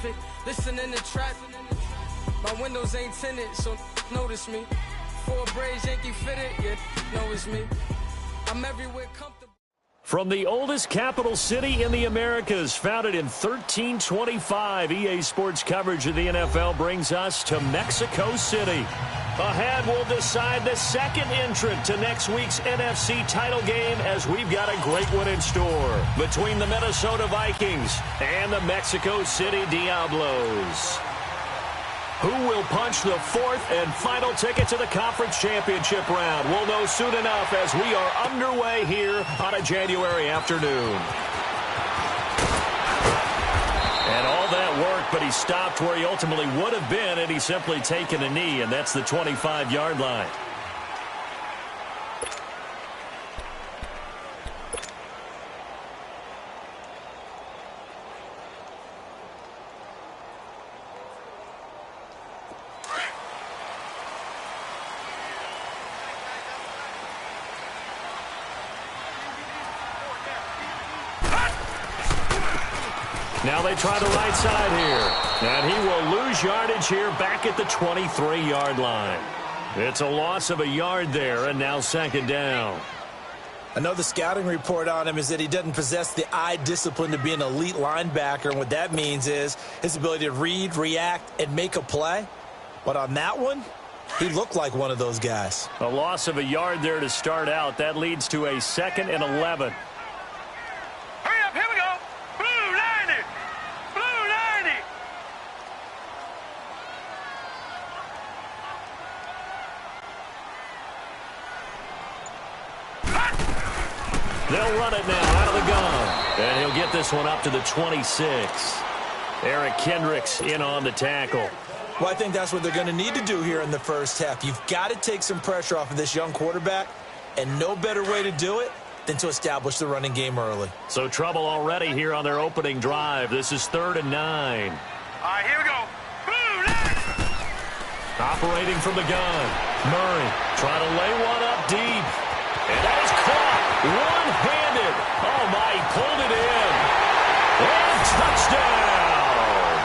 traffic, listening to trap. My windows ain't tinted, so notice me. Four braids, Yankee fitted, yeah, know it's me. I'm everywhere comfortable. From the oldest capital city in the Americas, founded in 1325, EA Sports coverage of the NFL brings us to Mexico City. Ahead, we'll decide the second entrant to next week's NFC title game as we've got a great one in store between the Minnesota Vikings and the Mexico City Diablos. Who will punch the fourth and final ticket to the conference championship round? We'll know soon enough as we are underway here on a January afternoon. And all that work, but he stopped where he ultimately would have been had he simply taken a knee, and that's the 25-yard line. Now they try the right side here. And he will lose yardage here back at the 23-yard line. It's a loss of a yard there, and now second down. I know the scouting report on him is that he doesn't possess the eye discipline to be an elite linebacker. And what that means is his ability to read, react, and make a play. But on that one, he looked like one of those guys. A loss of a yard there to start out. That leads to a 2nd and 11. Hurry up, here we go. Blue 90. Blue 90. They'll run it now out of the gun. And he'll get this one up to the 26. Eric Kendricks in on the tackle. Well, I think that's what they're going to need to do here in the first half. You've got to take some pressure off of this young quarterback, and no better way to do it than to establish the running game early. So trouble already here on their opening drive. This is 3rd and 9. All right, here we go. Blue 90. Operating from the gun. Murray trying to lay one up deep. And that is caught one-handed. Oh, my, he pulled it in. And touchdown.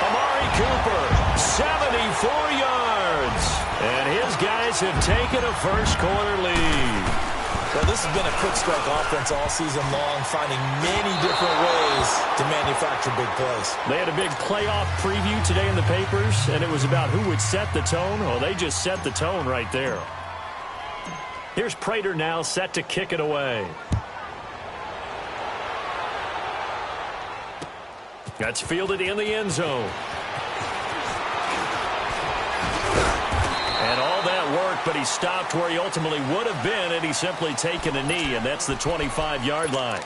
Amari Cooper, 74 yards. And his guys have taken a first-quarter lead. Well, this has been a quick strike offense all season long, finding many different ways to manufacture big plays. They had a big playoff preview today in the papers, and it was about who would set the tone. Oh, they just set the tone right there. Here's Prater now set to kick it away. That's fielded in the end zone. And all that work, but he stopped where he ultimately would have been had he simply taken a knee, and that's the 25-yard line.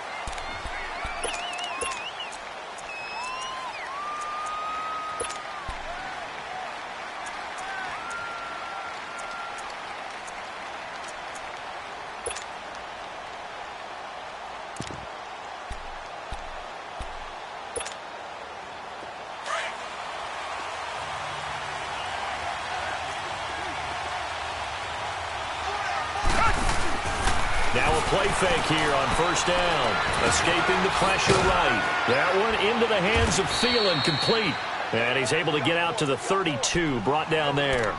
Now a play fake here on first down. Escaping the pressure right. That one into the hands of Thielen, complete. And he's able to get out to the 32, brought down there.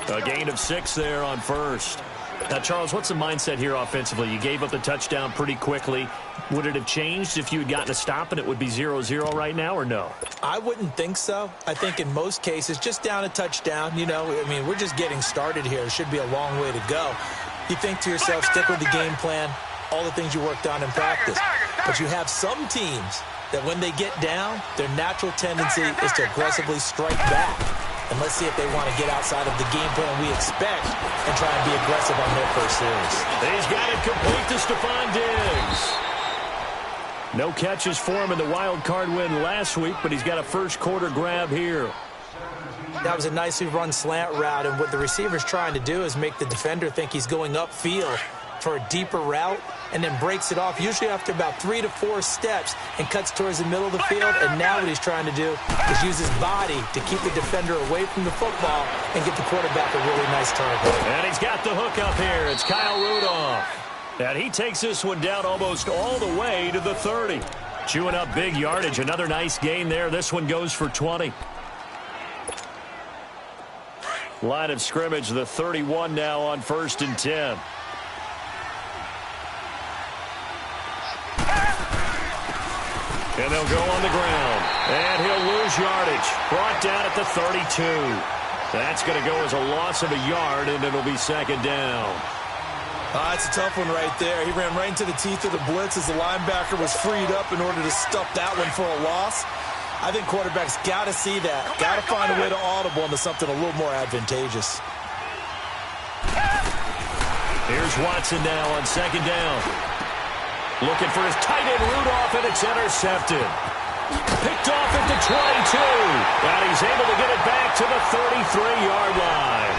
A gain of 6 there on first. Now, Charles, what's the mindset here offensively? You gave up the touchdown pretty quickly. Would it have changed if you had gotten a stop and it would be 0-0 right now, or no? I wouldn't think so. I think in most cases, just down a touchdown, you know, I mean, we're just getting started here. It should be a long way to go. You think to yourself, stick with the game plan, all the things you worked on in practice. But you have some teams that when they get down, their natural tendency is to aggressively strike back. And let's see if they want to get outside of the game plan we expect and try and be aggressive on their first series. He's got it complete to Stephon Diggs. No catches for him in the wild card win last week, but he's got a first quarter grab here. That was a nicely run slant route, and what the receiver's trying to do is make the defender think he's going upfield for a deeper route and then breaks it off, usually after about 3 to 4 steps, and cuts towards the middle of the field. And now what he's trying to do is use his body to keep the defender away from the football and get the quarterback a really nice target. And he's got the hook up here. It's Kyle Rudolph. And he takes this one down almost all the way to the 30. Chewing up big yardage. Another nice gain there. This one goes for 20. Line of scrimmage, the 31 now on 1st and 10. And they'll go on the ground. And he'll lose yardage. Brought down at the 32. That's going to go as a loss of a yard, and it'll be 2nd down. That's a tough one right there. He ran right into the teeth of the blitz as the linebacker was freed up in order to stuff that one for a loss. I think quarterbacks got to see that. Got to find a way to audible into something a little more advantageous. Here's Watson now on 2nd down. Looking for his tight end Rudolph, and it's intercepted. Picked off at the 22. And he's able to get it back to the 33-yard line.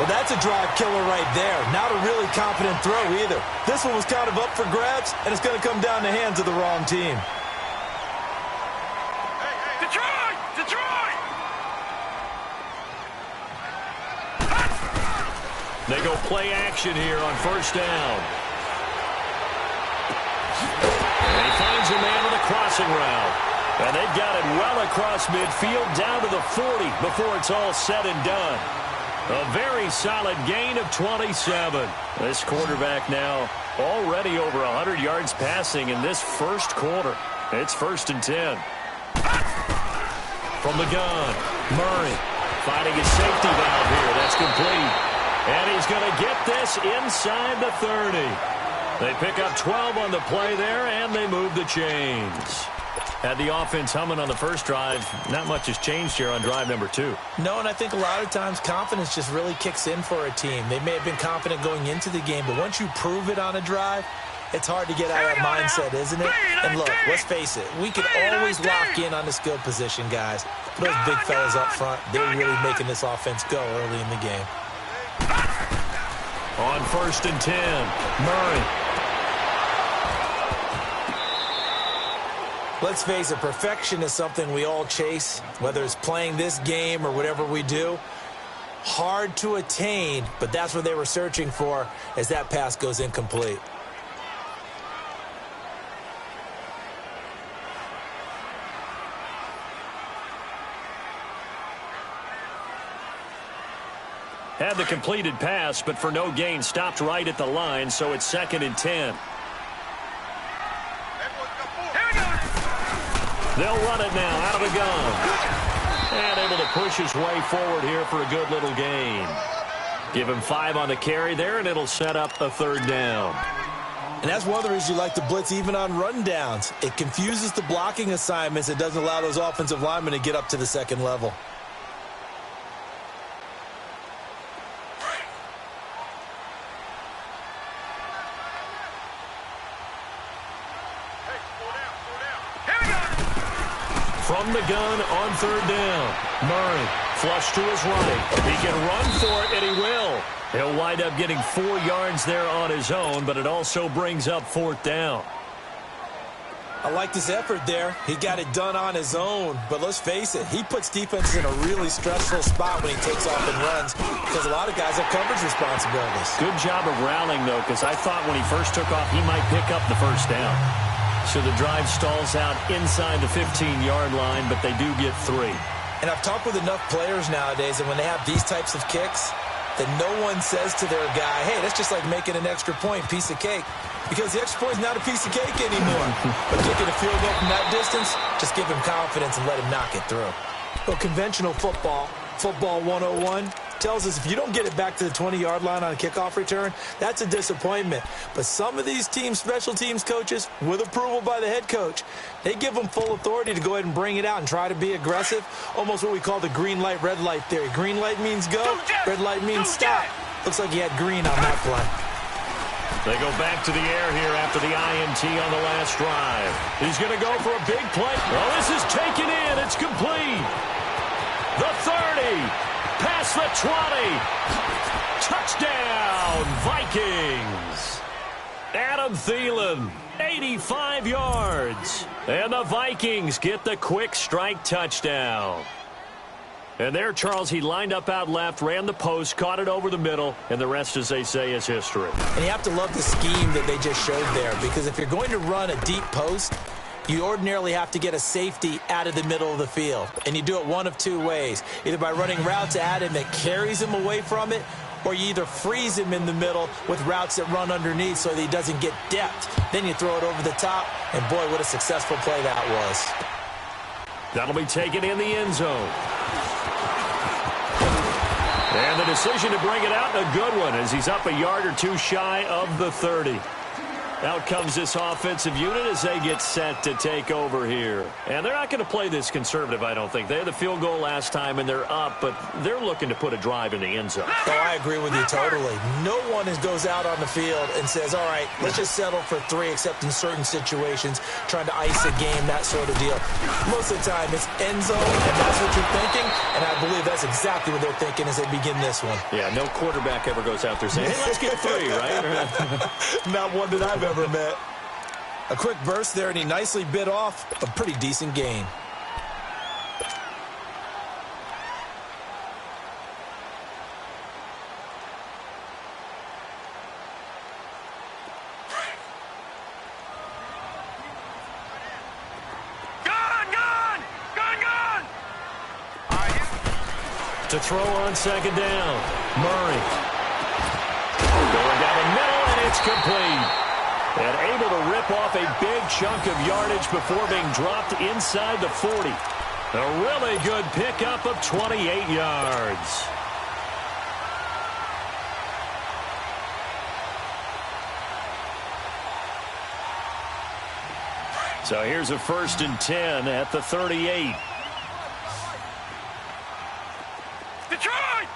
Well, that's a drive killer right there. Not a really confident throw either. This one was kind of up for grabs, and it's going to come down the hands of the wrong team. Detroit! Detroit! They go play action here on 1st down. And he finds a man with a crossing route. And they've got it well across midfield down to the 40 before it's all said and done. A very solid gain of 27. This quarterback now already over 100 yards passing in this first quarter. It's 1st and 10. From the gun, Murray finding his safety valve here. That's complete. And he's going to get this inside the 30. They pick up 12 on the play there, and they move the chains. Had the offense humming on the first drive. Not much has changed here on drive number 2. No, and I think a lot of times confidence just really kicks in for a team. They may have been confident going into the game, but once you prove it on a drive, it's hard to get out of that mindset, isn't it? And look, let's face it, we can always lock in on the skill position, guys. But those big fellas up front, they're really making this offense go early in the game. On 1st and 10, Murray. Let's face it, perfection is something we all chase, whether it's playing this game or whatever we do. Hard to attain, but that's what they were searching for as that pass goes incomplete. Had the completed pass, but for no gain, stopped right at the line, so it's 2nd and 10. They'll run it now out of the gun. And able to push his way forward here for a good little gain. Give him 5 on the carry there, and it'll set up a 3rd down. And that's one of the reasons you like to blitz even on rundowns. It confuses the blocking assignments. It doesn't allow those offensive linemen to get up to the 2nd level. From the gun on 3rd down. Murray, flush to his right. He can run for it, and he will. He'll wind up getting 4 yards there on his own, but it also brings up 4th down. I like this effort there. He got it done on his own, but let's face it, he puts defenses in a really stressful spot when he takes off and runs because a lot of guys have coverage responsibilities. Good job of rallying, though, because I thought when he first took off, he might pick up the 1st down. So the drive stalls out inside the 15-yard line, but they do get 3. And I've talked with enough players nowadays, and when they have these types of kicks, that no one says to their guy, hey, that's just like making an extra point, piece of cake. Because the extra point is not a piece of cake anymore. But kicking a field goal from that distance, just give him confidence and let him knock it through. Well, conventional football 101, tells us if you don't get it back to the 20-yard line on a kickoff return, that's a disappointment. But some of these teams, special teams coaches, with approval by the head coach, they give them full authority to go ahead and bring it out and try to be aggressive, almost what we call the green light, red light theory. Green light means go, red light means stop. Looks like he had green on that play. They go back to the air here after the INT on the last drive. He's going to go for a big play. Well, this is taken in. It's complete. The 30. Past the 20. Touchdown, Vikings. Adam Thielen, 85 yards. And the Vikings get the quick strike touchdown. And there, Charles, he lined up out left, ran the post, caught it over the middle, and the rest, as they say, is history. And you have to love the scheme that they just showed there, because if you're going to run a deep post, you ordinarily have to get a safety out of the middle of the field. And you do it one of two ways, either by running routes at him that carries him away from it, or you either freeze him in the middle with routes that run underneath so that he doesn't get depth. Then you throw it over the top, and boy, what a successful play that was. That'll be taken in the end zone. And the decision to bring it out, a good one, as he's up a yard or two shy of the 30. Out comes this offensive unit as they get set to take over here. And they're not going to play this conservative, I don't think. They had the field goal last time, and they're up, but they're looking to put a drive in the end zone. Oh, I agree with you totally. No one goes out on the field and says, all right, let's just settle for 3, except in certain situations, trying to ice a game, that sort of deal. Most of the time, it's end zone, and that's what you're thinking, and I believe that's exactly what they're thinking as they begin this one. Yeah, no quarterback ever goes out there saying, hey, let's get 3, right? Not one that I've ever met. A quick burst there, and he nicely bit off a pretty decent gain. To throw on second down, Murray. Going down the middle, and it's complete. And able to rip off a big chunk of yardage before being dropped inside the 40. A really good pickup of 28 yards. So here's a 1st and 10 at the 38.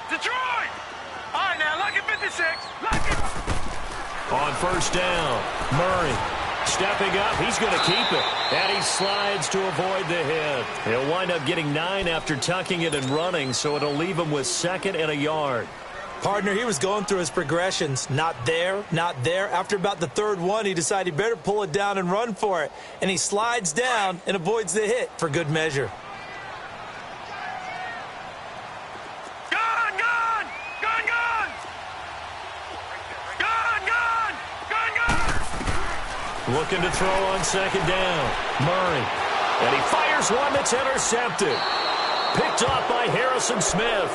Detroit! All right, now, look at 56. Look at... On 1st down, Murray stepping up. He's going to keep it. And he slides to avoid the hit. He'll wind up getting 9 after tucking it and running, so it'll leave him with 2nd and a yard. Partner, he was going through his progressions. Not there, not there. After about the 3rd one, he decided he better pull it down and run for it. And he slides down and avoids the hit for good measure. Looking to throw on 2nd down. Murray. And he fires one that's intercepted. Picked off by Harrison Smith.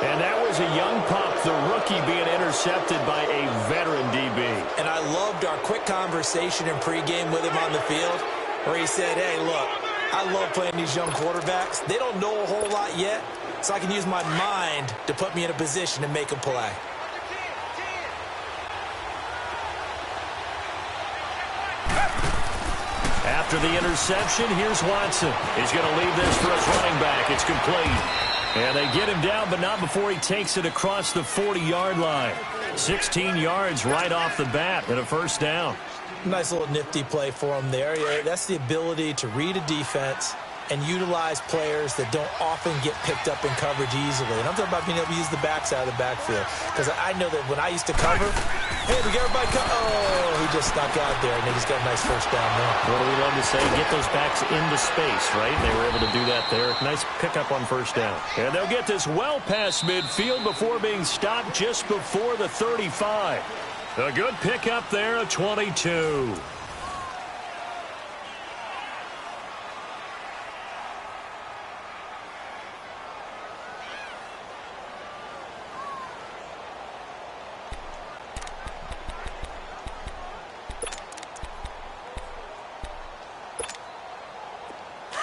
And that was a young pup, the rookie, being intercepted by a veteran DB. And I loved our quick conversation in pregame with him on the field where he said, hey, look, I love playing these young quarterbacks. They don't know a whole lot yet, so I can use my mind to put me in a position to make a play. After the interception, here's Watson. He's going to leave this for his running back. It's complete. And they get him down, but not before he takes it across the 40-yard line. 16 yards right off the bat and a 1st down. Nice little nifty play for him there. Yeah, that's the ability to read a defense and utilize players that don't often get picked up in coverage easily. And I'm talking about being able to use the backs out of the backfield. Because I know that when I used to cover, hey, we got everybody oh, he just stuck out there, and they just got a nice 1st down there. What do we love to say? Get those backs into space, right? They were able to do that there. Nice pickup on 1st down. And they'll get this well past midfield before being stopped just before the 35. A good pickup there, a 22.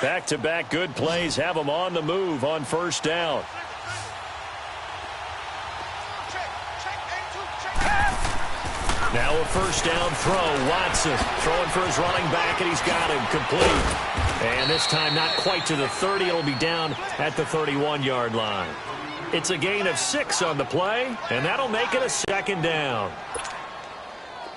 Back-to-back good plays have them on the move on 1st down. Now a 1st down throw. Watson throwing for his running back, and he's got him complete. And this time not quite to the 30. It'll be down at the 31-yard line. It's a gain of 6 on the play, and that'll make it a 2nd down.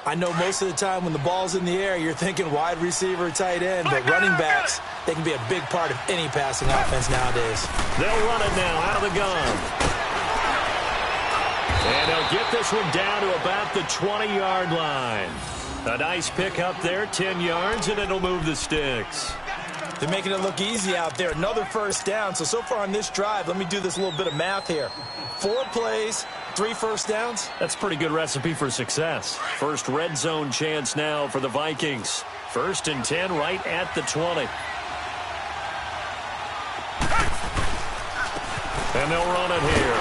I know most of the time when the ball's in the air, you're thinking wide receiver, tight end, but running backs, they can be a big part of any passing offense nowadays. They'll run it now out of the gun. And they'll get this one down to about the 20-yard line. A nice pickup there, 10 yards, and it'll move the sticks. They're making it look easy out there. Another 1st down. So far on this drive, let me do this little bit of math here. 4 plays, 3 1st downs. That's a pretty good recipe for success. First red zone chance now for the Vikings. First and 10 right at the 20. And they'll run it here.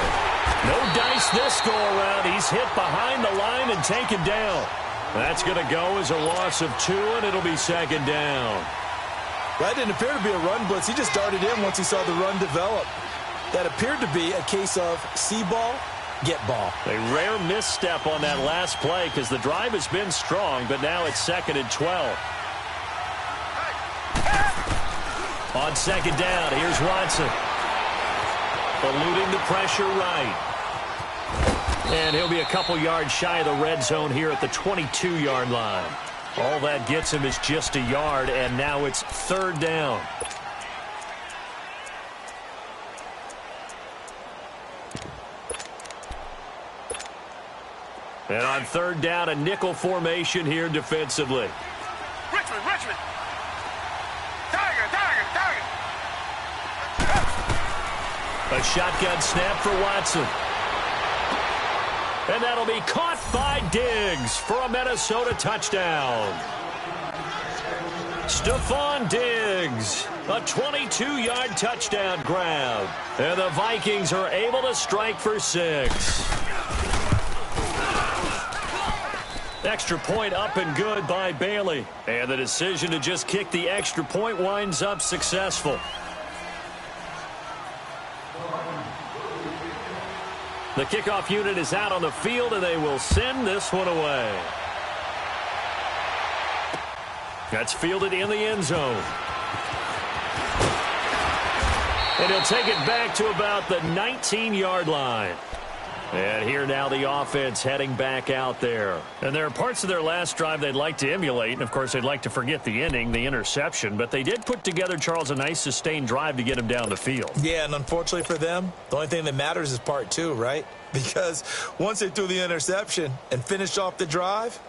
No dice this go-around. He's hit behind the line and taken down. That's going to go as a loss of 2, and it'll be second down. That didn't appear to be a run blitz. He just darted in once he saw the run develop. That appeared to be a case of see ball, get ball. A rare misstep on that last play because the drive has been strong, but now it's second and 12. On second down, here's Watson. Eluding the pressure right. And he'll be a couple yards shy of the red zone here at the 22-yard line. All that gets him is just a yard, and now it's third down. And on third down, a nickel formation here defensively. Richmond. Tiger. A shotgun snap for Watson. And that'll be caught by Diggs for a Minnesota touchdown. Stephon Diggs, a 22-yard touchdown grab. And the Vikings are able to strike for 6. Extra point up and good by Bailey. And the decision to just kick the extra point winds up successful. The kickoff unit is out on the field, and they will send this one away. That's fielded in the end zone. And he'll take it back to about the 19-yard line. And here now the offense heading back out there. And there are parts of their last drive they'd like to emulate. And, of course, they'd like to forget the ending, the interception. But they did put together, Charles, a nice sustained drive to get him down the field. Yeah, and unfortunately for them, the only thing that matters is part 2, right? Because once they threw the interception and finished off the drive,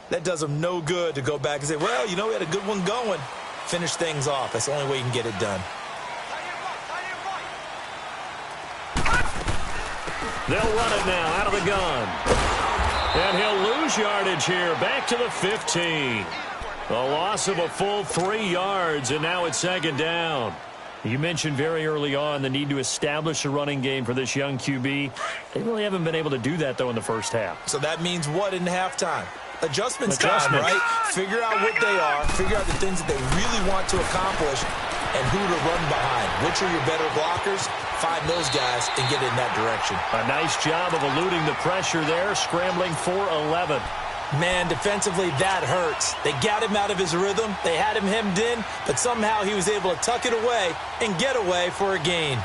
that does them no good to go back and say, well, you know, we had a good one going. Finish things off. That's the only way you can get it done. They'll run it now out of the gun. And he'll lose yardage here. Back to the 15. A loss of a full 3 yards, and now it's second down. You mentioned very early on the need to establish a running game for this young QB. They really haven't been able to do that, though, in the first half. So that means what in halftime? Adjustments time, right? Figure out what they are. Figure out the things that they really want to accomplish and who to run behind. Which are your better blockers? Find those guys and get in that direction. A nice job of eluding the pressure there, scrambling for 11. Man, defensively, that hurts. They got him out of his rhythm. They had him hemmed in, but somehow he was able to tuck it away and get away for a gain.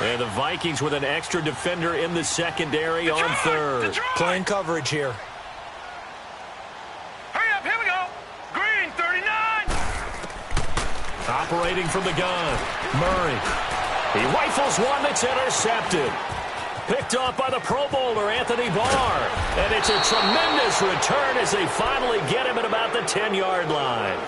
And the Vikings with an extra defender in the secondary on third. Playing coverage here. Hurry up, here we go. Green, 39. Operating from the gun, Murray. He rifles one that's intercepted. Picked off by the Pro Bowler, Anthony Barr. And it's a tremendous return as they finally get him at about the 10-yard line.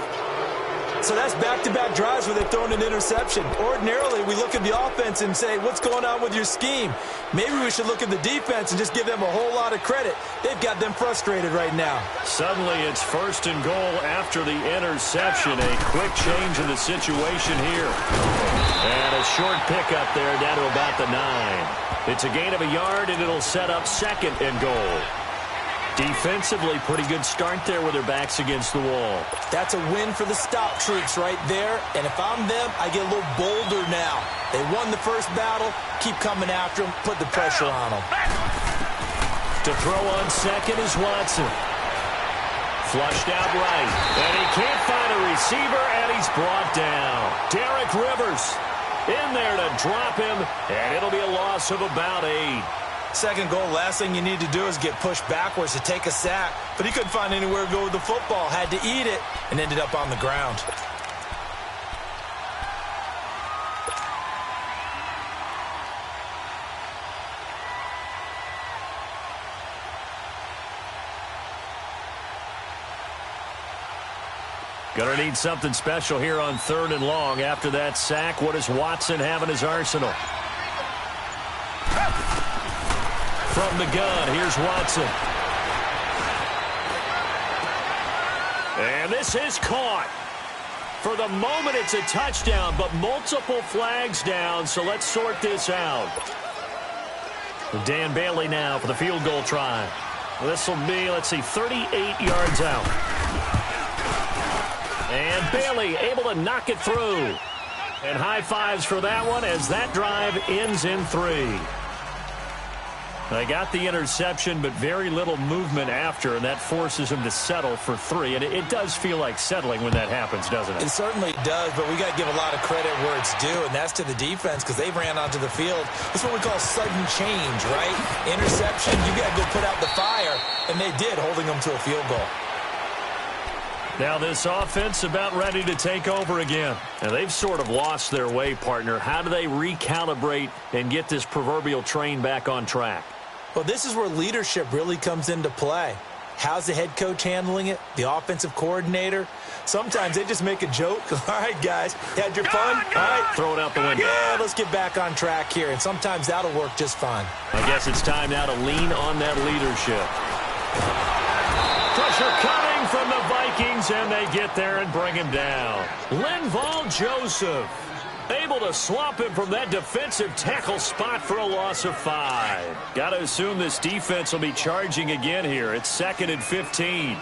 So that's back-to-back drives where they've thrown an interception. Ordinarily, we look at the offense and say, what's going on with your scheme? Maybe we should look at the defense and just give them a whole lot of credit. They've got them frustrated right now. Suddenly, it's first and goal after the interception. A quick change in the situation here. And a short pickup there down to about the 9. It's a gain of a yard, and it'll set up second and goal. Defensively, pretty good start there with their backs against the wall. That's a win for the stop troops right there. And if I'm them, I get a little bolder now. They won the first battle. Keep coming after them. Put the pressure on them. To throw on second is Watson. Flushed out right. And he can't find a receiver, and he's brought down. Derek Rivers in there to drop him, and it'll be a loss of about 8. Second goal, last thing you need to do is get pushed backwards to take a sack. But he couldn't find anywhere to go with the football. Had to eat it and ended up on the ground. Gonna need something special here on third and long. After that sack, what does Watson have in his arsenal? From the gun, here's Watson. And this is caught. For the moment, it's a touchdown, but multiple flags down, so let's sort this out. Dan Bailey now for the field goal try. This will be, 38 yards out. And Bailey able to knock it through. And high fives for that one as that drive ends in 3. They got the interception, but very little movement after, and that forces them to settle for 3. And it does feel like settling when that happens, doesn't it? It certainly does, but we got to give a lot of credit where it's due, and that's to the defense because they ran onto the field. That's what we call sudden change, right? Interception, you got to go put out the fire, and they did, holding them to a field goal. Now this offense about ready to take over again. And they've sort of lost their way, partner. How do they recalibrate and get this proverbial train back on track? Well, this is where leadership really comes into play. How's the head coach handling it? The offensive coordinator? Sometimes they just make a joke. All right, guys, had your fun? All right, throw it out the window. Yeah, let's get back on track here. And sometimes that'll work just fine. I guess it's time now to lean on that leadership. Pressure coming from the Vikings, and they get there and bring him down. Linval Joseph able to swamp him from that defensive tackle spot for a loss of 5. Got to assume this defense will be charging again here. It's 2nd and 15.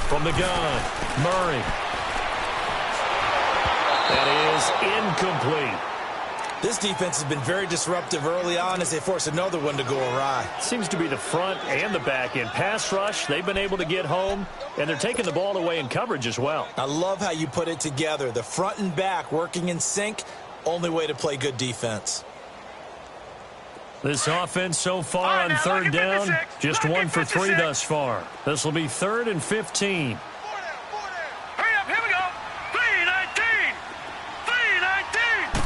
From the gun, Murray. That is incomplete. This defense has been very disruptive early on as they force another one to go awry. Seems to be the front and the back end. Pass rush, they've been able to get home, and they're taking the ball away in coverage as well. I love how you put it together. The front and back working in sync, only way to play good defense. This offense so far on 3rd down, just 1 for 3 thus far. This will be 3rd and 15. Hurry up, here we go. 3-19. 3-19.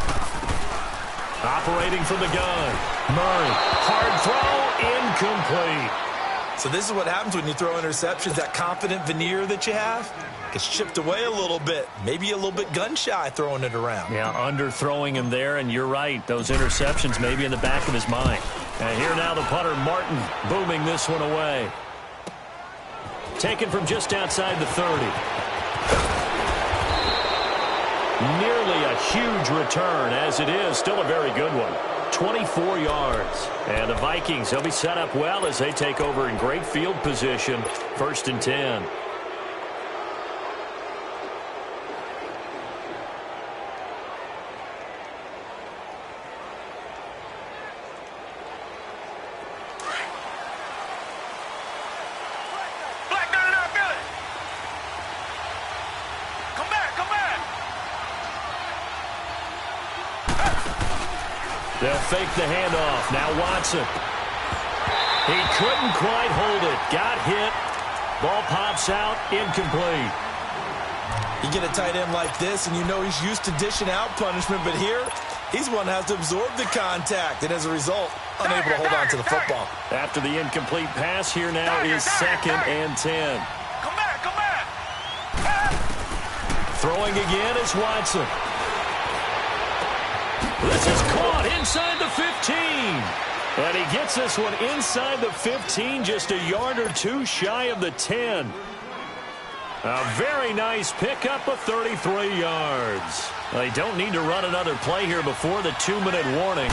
Operating from the gun. Murray, hard throw, incomplete. So this is what happens when you throw interceptions. That confident veneer that you have gets chipped away a little bit. Maybe a little bit gun-shy throwing it around. Yeah, underthrowing him there, and you're right. Those interceptions may be in the back of his mind. And here now the punter, Martin, booming this one away. Taken from just outside the 30. Nearly a huge return, as it is. Still a very good one. 24 yards. And the Vikings, they'll be set up well as they take over in great field position. 1st and 10. They'll fake the handoff. Now Watson. He couldn't quite hold it. Got hit. Ball pops out. Incomplete. You get a tight end like this, and you know he's used to dishing out punishment, but here, he's one that has to absorb the contact, and as a result, unable to hold on to the football. After the incomplete pass, here now is 2nd and 10. Come back, come back. Throwing again is Watson. This is caught inside the 15. And he gets this one inside the 15, just a yard or 2 shy of the 10. A very nice pickup of 33 yards. They don't need to run another play here before the 2-minute warning.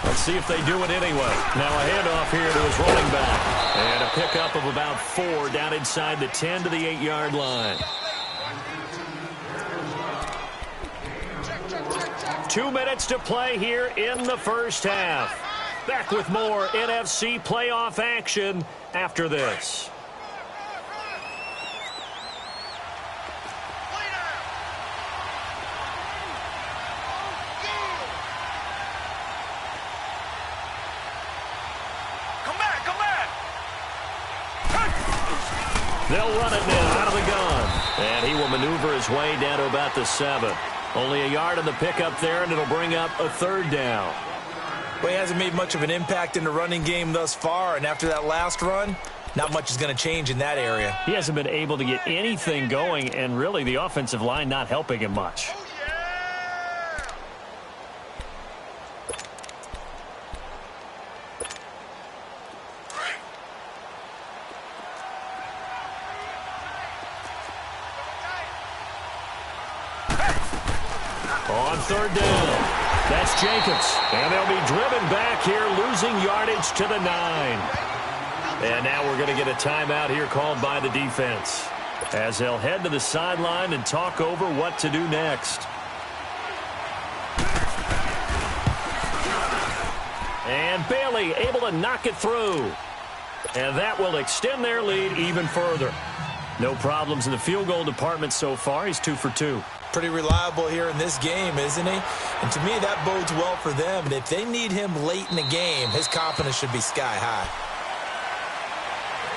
Let's see if they do it anyway. Now a handoff here to his running back. And a pickup of about 4 down inside the 10 to the 8-yard line. 2 minutes to play here in the first half. Back with more NFC playoff action after this. Come back, come back. They'll run it now out of the gun. And he will maneuver his way down to about the 7. Only a yard on the pickup there, and it'll bring up a 3rd down. Well, he hasn't made much of an impact in the running game thus far, and after that last run, not much is going to change in that area. He hasn't been able to get anything going, and really the offensive line not helping him much. On third down, that's Jacobs. And they'll be driven back here, losing yardage to the 9. And now we're going to get a timeout here called by the defense, as they'll head to the sideline and talk over what to do next. And Bailey able to knock it through. And that will extend their lead even further. No problems in the field goal department so far. He's 2 for 2. Pretty reliable here in this game, isn't he? And to me, that bodes well for them. And if they need him late in the game, his confidence should be sky high.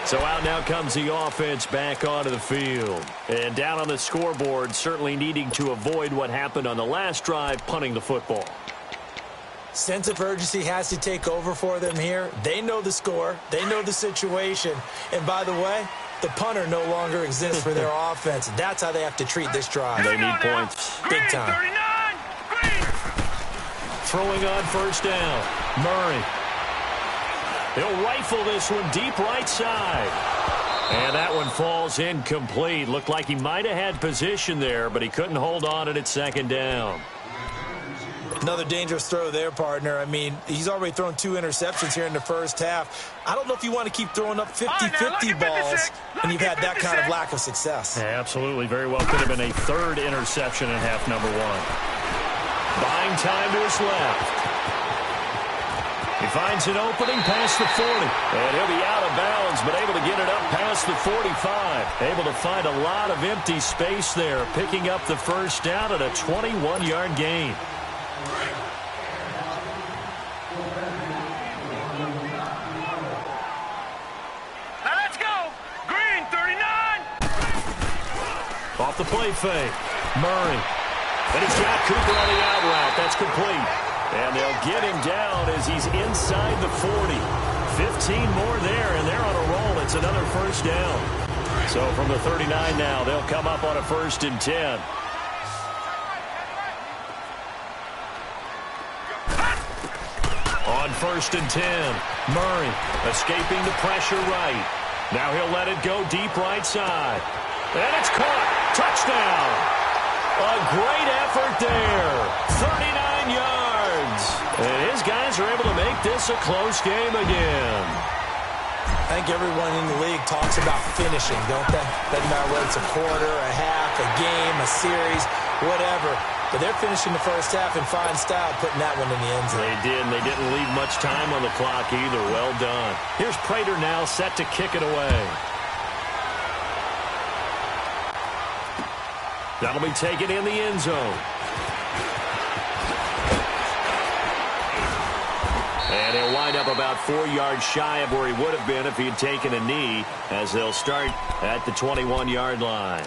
So out now comes the offense back onto the field. And down on the scoreboard, certainly needing to avoid what happened on the last drive, punting the football. Sense of urgency has to take over for them here. They know the score. They know the situation. And by the way, the punter no longer exists for their offense. That's how they have to treat this drive. They need points. Big time. Throwing on first down. Murray. He'll rifle this one deep right side. And that one falls incomplete. Looked like he might have had position there, but he couldn't hold on at second down. Another dangerous throw there, partner. I mean, he's already thrown 2 interceptions here in the first half. I don't know if you want to keep throwing up 50-50 balls when you've had that kind of lack of success. Yeah, absolutely. Very well could have been a 3rd interception in half number 1. Buying time to his left. He finds an opening past the 40. And he'll be out of bounds, but able to get it up past the 45. Able to find a lot of empty space there, picking up the first down at a 21-yard gain. Now let's go. Green, 39. Off the play fake. Murray. And he's got Cooper on the out route. That's complete. And they'll get him down as he's inside the 40. 15 more there, and they're on a roll. It's another first down. So from the 39 now, they'll come up on a 1st and 10. On 1st and 10, Murray escaping the pressure right. Now he'll let it go deep right side. And it's caught. Touchdown. A great effort there. 39 yards. And his guys are able to make this a close game again. I think everyone in the league talks about finishing, don't they? Doesn't matter whether it's a quarter, a half, a game, a series, whatever. But they're finishing the first half in fine style, putting that one in the end zone. They did, and they didn't leave much time on the clock either. Well done. Here's Prater now set to kick it away. That'll be taken in the end zone. And he'll wind up about 4 yards shy of where he would have been if he had taken a knee, as they'll start at the 21-yard line.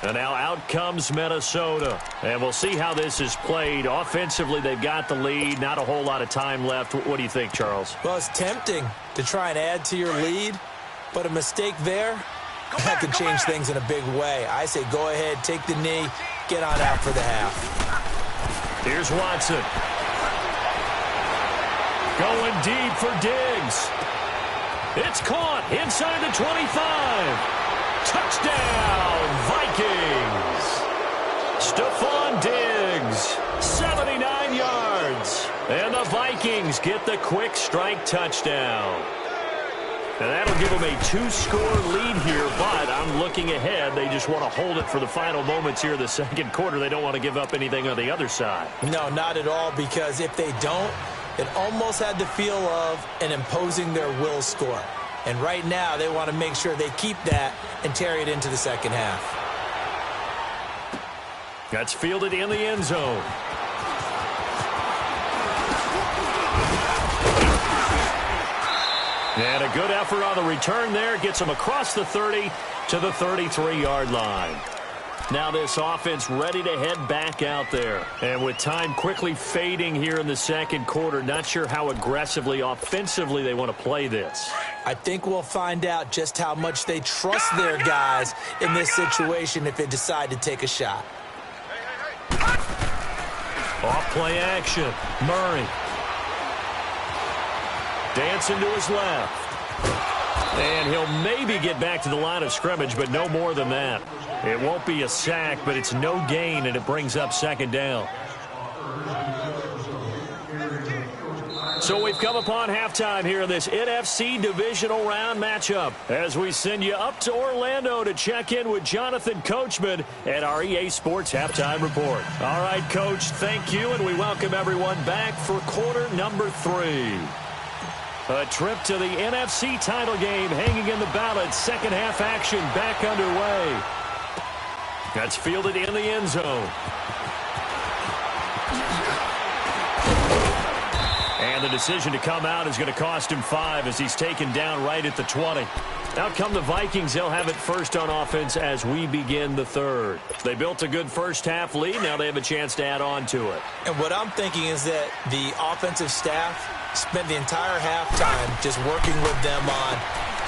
And now out comes Minnesota. And we'll see how this is played. Offensively, they've got the lead. Not a whole lot of time left. What do you think, Charles? Well, it's tempting to try and add to your lead, but a mistake there, that could change things in a big way. I say go ahead, take the knee, get on out for the half. Here's Watson. Going deep for Diggs. It's caught inside the 25. Touchdown, Vikings. Stephon Diggs, 79 yards. And the Vikings get the quick strike touchdown. And that'll give them a 2-score lead here, but I'm looking ahead. They just want to hold it for the final moments here in the second quarter. They don't want to give up anything on the other side. No, not at all, because if they don't, it almost had the feel of an imposing their will score. And right now, they want to make sure they keep that and carry it into the second half. That's fielded in the end zone. And a good effort on the return there. Gets them across the 30 to the 33-yard line. Now this offense ready to head back out there. And with time quickly fading here in the second quarter, not sure how aggressively, offensively they want to play this. I think we'll find out just how much they trust their guys in this situation if they decide to take a shot. Off play action. Murray. Dancing to his left. And he'll maybe get back to the line of scrimmage, but no more than that. It won't be a sack, but it's no gain, and it brings up second down. So we've come upon halftime here in this NFC divisional round matchup as we send you up to Orlando to check in with Jonathan Coachman at our EA Sports Halftime Report. All right, Coach, thank you, and we welcome everyone back for quarter number 3. A trip to the NFC title game hanging in the balance. Second half action back underway. That's fielded in the end zone. And the decision to come out is going to cost him 5 as he's taken down right at the 20. Out come the Vikings. They'll have it first on offense as we begin the third. They built a good first half lead. Now they have a chance to add on to it. And what I'm thinking is that the offensive staff spent the entire halftime just working with them on,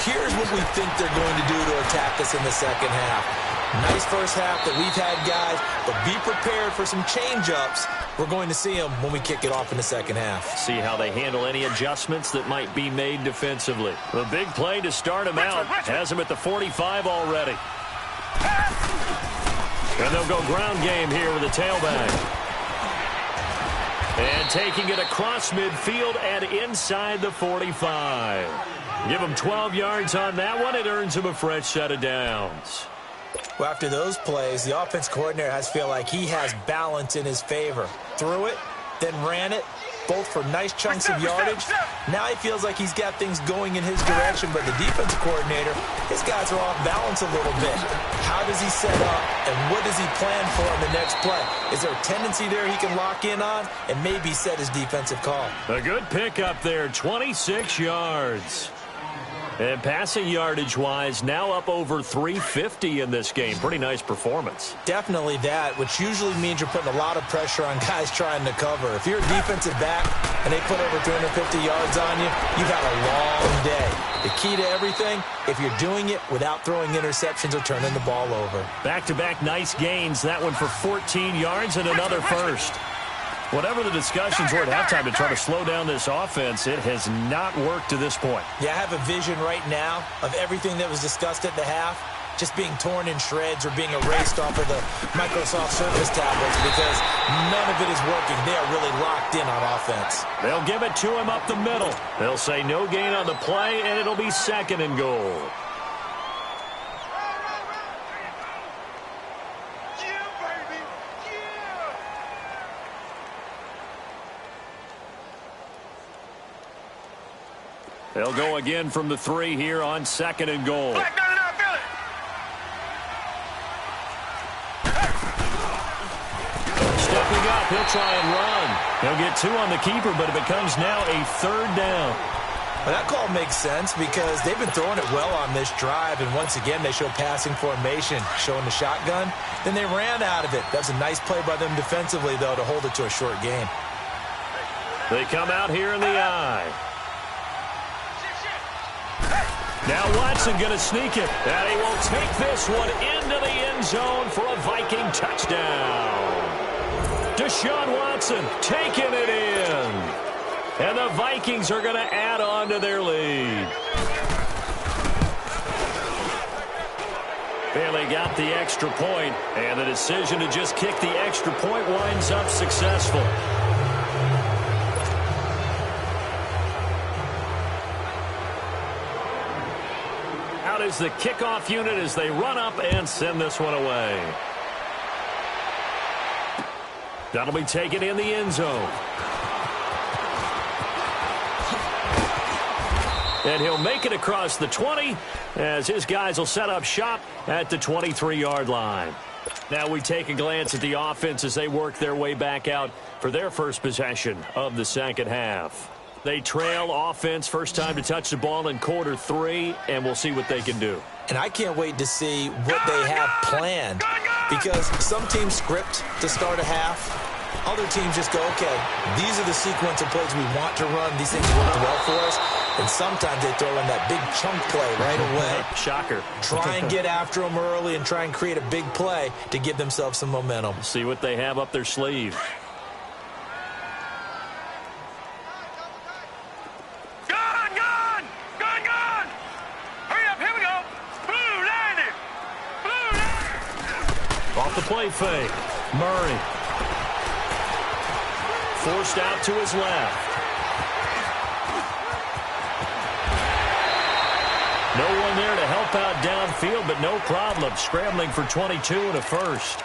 here's what we think they're going to do to attack us in the second half. Nice first half that we've had, guys, but be prepared for some change-ups. We're going to see them when we kick it off in the second half. See how they handle any adjustments that might be made defensively. The big play to start him out has him at the 45 already. And they'll go ground game here with a tailback. And taking it across midfield and inside the 45. Give him 12 yards on that one. It earns him a fresh set of downs. Well, after those plays, the offense coordinator has to feel like he has balance in his favor. Threw it, then ran it, both for nice chunks of yardage. Now he feels like he's got things going in his direction, but the defense coordinator, his guys are off balance a little bit. How does he set up, and what does he plan for on the next play? Is there a tendency there he can lock in on and maybe set his defensive call? A good pickup there, 26 yards. And passing yardage-wise, now up over 350 in this game. Pretty nice performance. Definitely that, which usually means you're putting a lot of pressure on guys trying to cover. If you're a defensive back and they put over 350 yards on you, you've had a long day. The key to everything, if you're doing it without throwing interceptions or turning the ball over. Back-to-back nice gains. That one for 14 yards and another first. Whatever the discussions were at halftime to try to slow down this offense, it has not worked to this point. Yeah, I have a vision right now of everything that was discussed at the half just being torn in shreds or being erased off of the Microsoft Surface tablets because none of it is working. They are really locked in on offense. They'll give it to him up the middle. They'll say no gain on the play, and it'll be 2nd and goal. They'll go again from the 3 here on 2nd and goal. Stepping up, he'll try and run. He'll get 2 on the keeper, but it becomes now a 3rd down. Well, that call makes sense because they've been throwing it well on this drive, and once again they show passing formation, showing the shotgun. Then they ran out of it. That's a nice play by them defensively, though, to hold it to a short gain. They come out here in the eye. Now Watson going to sneak it, and he will take this one into the end zone for a Viking touchdown. Deshaun Watson taking it in. And the Vikings are going to add on to their lead. Bailey got the extra point, and the decision to just kick the extra point winds up successful. Out is the kickoff unit as they run up and send this one away. That'll be taken in the end zone. And he'll make it across the 20 as his guys will set up shop at the 23-yard line. Now we take a glance at the offense as they work their way back out for their first possession of the second half. They trail offense first time to touch the ball in quarter 3, and we'll see what they can do. And I can't wait to see what they have planned because some teams script to start a half. Other teams just go, okay, these are the sequence of plays we want to run. These things work well for us. And sometimes they throw in that big chunk play right away. Shocker. Try and get after them early and try and create a big play to give themselves some momentum. See what they have up their sleeve. Off the play fake. Murray. Forced out to his left. out downfield, but no problem. Scrambling for 22 and a first.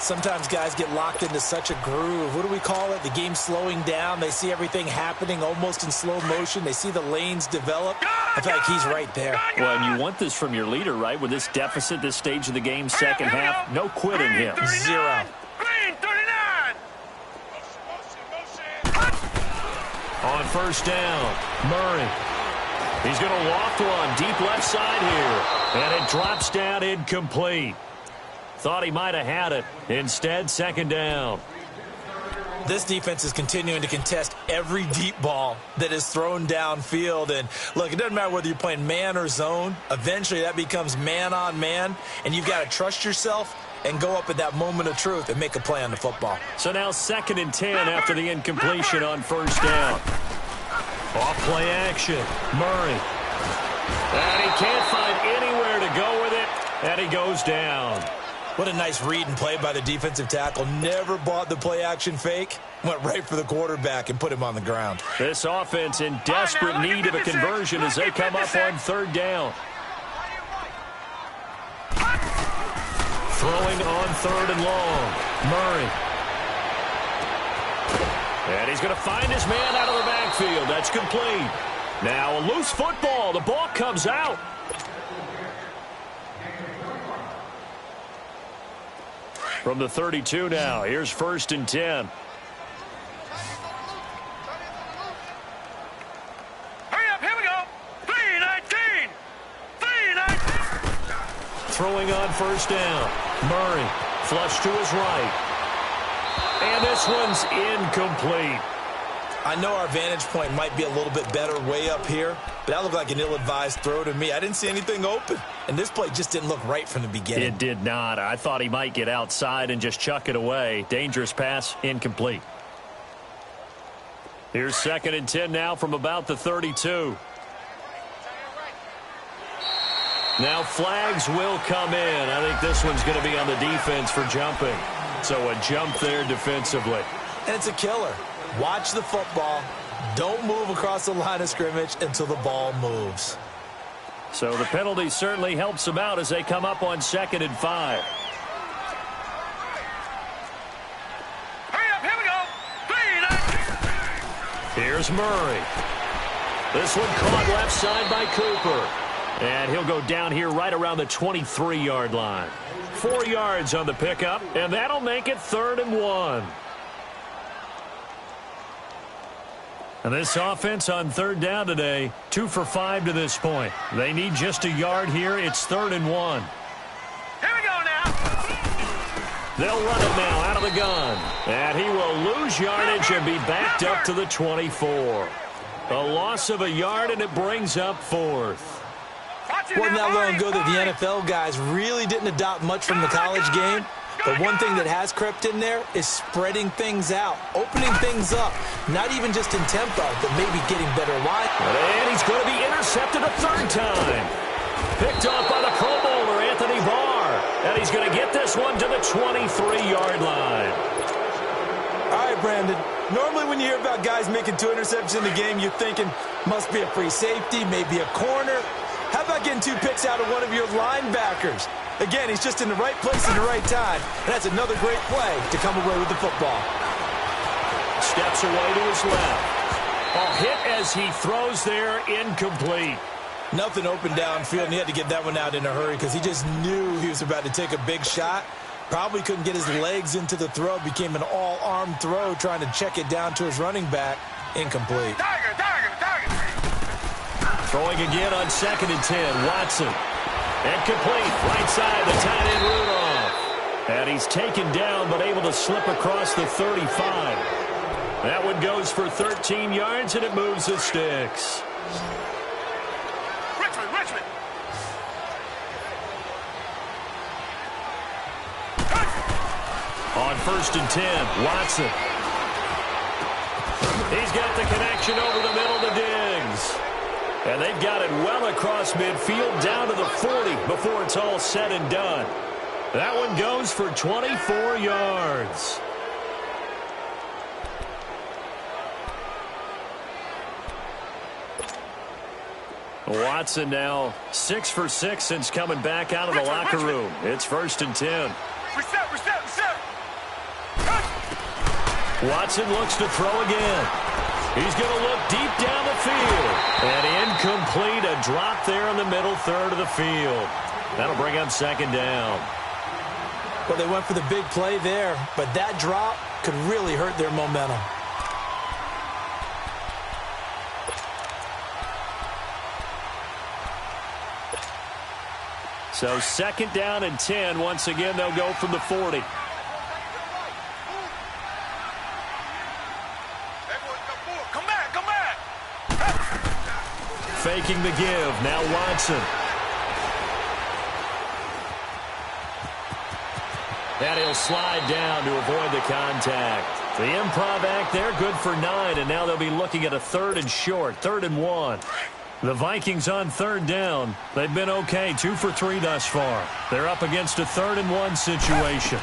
Sometimes guys get locked into such a groove. What do we call it? The game slowing down. They see everything happening almost in slow motion. They see the lanes develop. I feel like he's right there. Well, and you want this from your leader, right? With this deficit, this stage of the game, second half, no quitting him. 0. Green 39. On first down, Murray. He's going to loft one deep left side here. And it drops down incomplete. Thought he might have had it. Instead, second down. This defense is continuing to contest every deep ball that is thrown downfield. And, look, it doesn't matter whether you're playing man or zone. Eventually, that becomes man on man. And you've got to trust yourself and go up at that moment of truth and make a play on the football. So now 2nd and 10 after the incompletion on first down. Off play action. Murray. And he can't find anywhere to go with it. And he goes down. What a nice read and play by the defensive tackle. Never bought the play-action fake. Went right for the quarterback and put him on the ground. This offense in desperate need of a conversion as they come up on third down. Throwing on third and long. Murray. And he's going to find his man out of the backfield. That's complete. Now a loose football. The ball comes out. From the 32 now, here's 1st and 10. Hurry up, here we go. 3-19. 3-19. Throwing on first down. Murray, flush to his right. And this one's incomplete. I know our vantage point might be a little bit better way up here, but that looked like an ill-advised throw to me. I didn't see anything open, and this play just didn't look right from the beginning. It did not. I thought he might get outside and just chuck it away. Dangerous pass, incomplete. Here's 2nd and 10 now from about the 32. Now flags will come in. I think this one's going to be on the defense for jumping. So a jump there defensively. And it's a killer. Watch the football. Don't move across the line of scrimmage until the ball moves. So the penalty certainly helps them out as they come up on 2nd and 5. Hurry up, here we go. 3-19. Here's Murray. This one caught left side by Cooper. And he'll go down here right around the 23-yard line. 4 yards on the pickup, and that'll make it 3rd and 1. And this offense on third down today, 2 for 5 to this point. They need just a yard here. It's 3rd and 1. Here we go now. They'll run it now out of the gun. And he will lose yardage and be backed up to the 24. A loss of a yard, and it brings up 4th. Wasn't that long ago that the NFL guys really didn't adopt much from the college game. But one thing that has crept in there is spreading things out, opening things up, not even just in tempo, but maybe getting better line. And he's going to be intercepted a 3rd time. Picked off by the Pro Bowler, Anthony Barr. And he's going to get this one to the 23-yard line. All right, Brandon. Normally when you hear about guys making 2 interceptions in the game, you're thinking, must be a free safety, maybe a corner. How about getting 2 picks out of one of your linebackers? Again, he's just in the right place at the right time. And that's another great play to come away with the football. Steps away to his left. A hit as he throws there, incomplete. Nothing open downfield, and he had to get that one out in a hurry because he just knew he was about to take a big shot. Probably couldn't get his legs into the throw. Became an all-arm throw trying to check it down to his running back. Incomplete. Tiger. Throwing again on 2nd and 10. Watson. And complete. Right side, the tight end Rudolph. And he's taken down but able to slip across the 35. That one goes for 13 yards, and it moves the sticks. Richmond. On 1st and 10, Watson. He's got the connection over the middle to Diggs. And they've got it well across midfield down to the 40 before it's all said and done. That one goes for 24 yards. Watson now 6 for 6 since coming back out of the locker room. It's 1st and 10. Reset. Watson looks to throw again. He's going to look deep down the field. And incomplete, a drop there in the middle third of the field. That'll bring up 2nd down. Well, they went for the big play there, but that drop could really hurt their momentum. So 2nd down and 10. Once again, they'll go from the 40. Come back. Faking the give. Now Watson. And he'll slide down to avoid the contact. The improv act there, good for 9, and now they'll be looking at a 3rd and short, 3rd and 1. The Vikings on 3rd down. They've been okay, 2 for 3 thus far. They're up against a 3rd and 1 situation.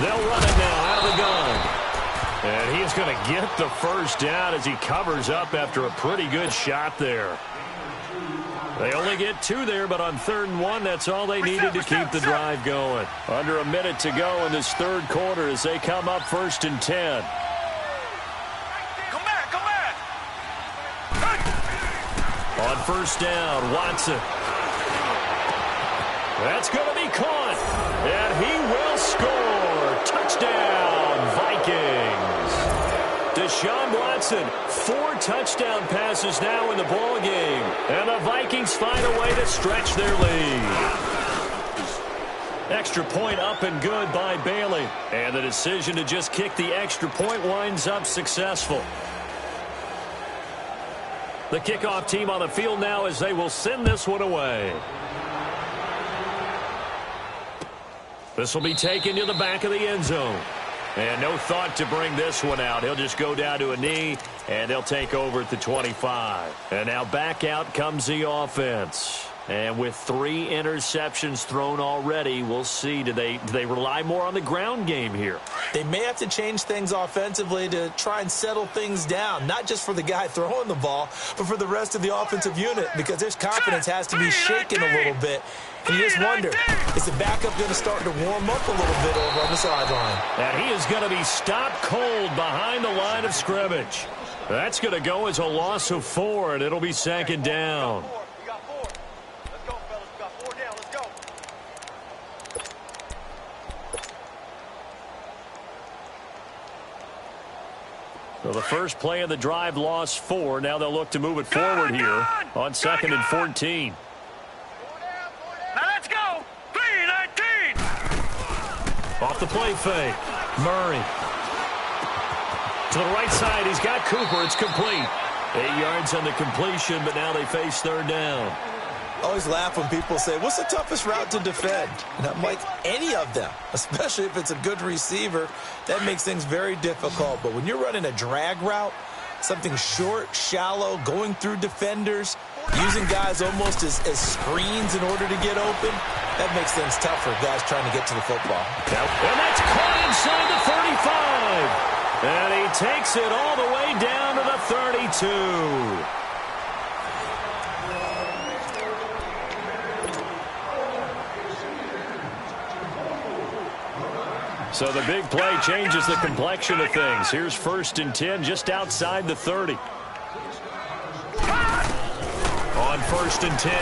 They'll run it now out of the gun. And he's going to get the 1st down as he covers up after a pretty good shot there. They only get 2 there, but on 3rd and 1, that's all they needed to keep the drive going. Under a minute to go in this 3rd quarter as they come up 1st and 10. Come back. On 1st down, Watson. That's going to be caught. And he will score. Touchdown, Vikings. Deshaun Watson, 4 touchdown passes now in the ball game. And the Vikings find a way to stretch their lead. Extra point up and good by Bailey. And the decision to just kick the extra point winds up successful. The kickoff team on the field now as they will send this one away. This will be taken to the back of the end zone. And no thought to bring this one out. He'll just go down to a knee, and they'll take over at the 25. And now back out comes the offense. And with 3 interceptions thrown already, we'll see. Do they rely more on the ground game here? They may have to change things offensively to try and settle things down, not just for the guy throwing the ball, but for the rest of the offensive unit, because their confidence has to be shaken a little bit. And you just wonder, is the backup going to start to warm up a little bit over on the sideline? And he is going to be stopped cold behind the line of scrimmage. That's going to go as a loss of 4, and it'll be 2nd down. So the first play of the drive lost 4. Now they'll look to move it forward here on 2nd and 14. Now let's go. 3-19. Off the play fake. Murray. To the right side. He's got Cooper. It's complete. 8 yards on the completion, but now they face 3rd down. I always laugh when people say, what's the toughest route to defend? And I'm like, any of them, especially if it's a good receiver. That makes things very difficult. But when you're running a drag route, something short, shallow, going through defenders, using guys almost as screens in order to get open, that makes things tough for guys trying to get to the football. And that's caught inside the 35. And he takes it all the way down to the 32. So the big play changes the complexion of things. Here's 1st and 10 just outside the 30. On 1st and 10,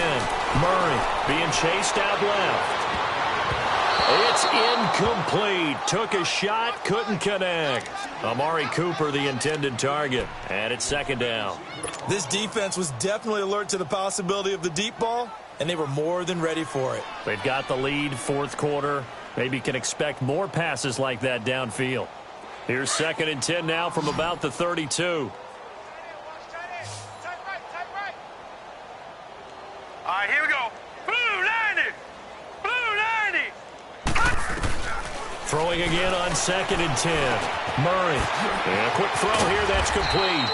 Murray being chased out left. It's incomplete. Took a shot, couldn't connect. Amari Cooper, the intended target. And it's 2nd down. This defense was definitely alert to the possibility of the deep ball, and they were more than ready for it. They've got the lead, 4th quarter. Maybe can expect more passes like that downfield. Here's 2nd and 10 now from about the 32. All right, here we go. Blue 90. Blue 90. Throwing again on 2nd and 10. Murray. And a quick throw here. That's complete.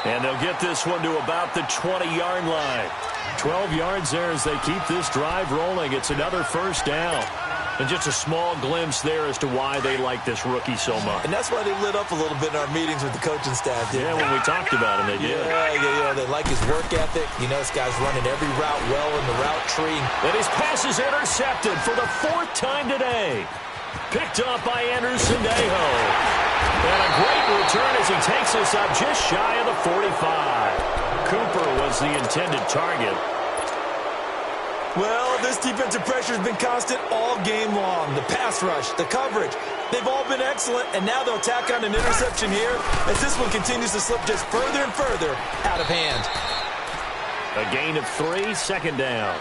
And they'll get this one to about the 20-yard line. 12 yards there as they keep this drive rolling. It's another 1st down. And just a small glimpse there as to why they like this rookie so much. And that's why they lit up a little bit in our meetings with the coaching staff. Yeah, when we talked about him, they did. Yeah, they like his work ethic. You know, this guy's running every route well in the route tree. And his pass is intercepted for the 4th time today. Picked up by Anderson Dejo. And a great return as he takes us up just shy of the 45. Cooper was the intended target. Well, this defensive pressure has been constant all game long. The pass rush, the coverage, they've all been excellent, and now they'll tack on an interception here as this one continues to slip just further and further out of hand. A gain of 3, 2nd down.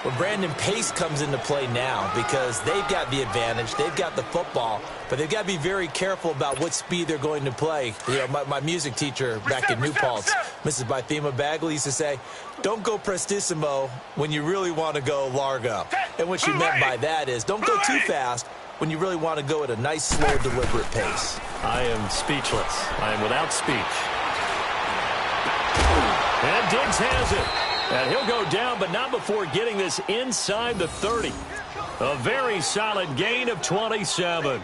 Well, Brandon, pace comes into play now because they've got the advantage. They've got the football, but they've got to be very careful about what speed they're going to play. You know, my music teacher back in New Paltz, Mrs. Bythema Bagley, used to say, don't go prestissimo when you really want to go largo. And what she meant by that is don't go too fast when you really want to go at a nice, slow, deliberate pace. I am speechless. I am without speech. And Diggs has it. And he'll go down, but not before getting this inside the 30. A very solid gain of 27.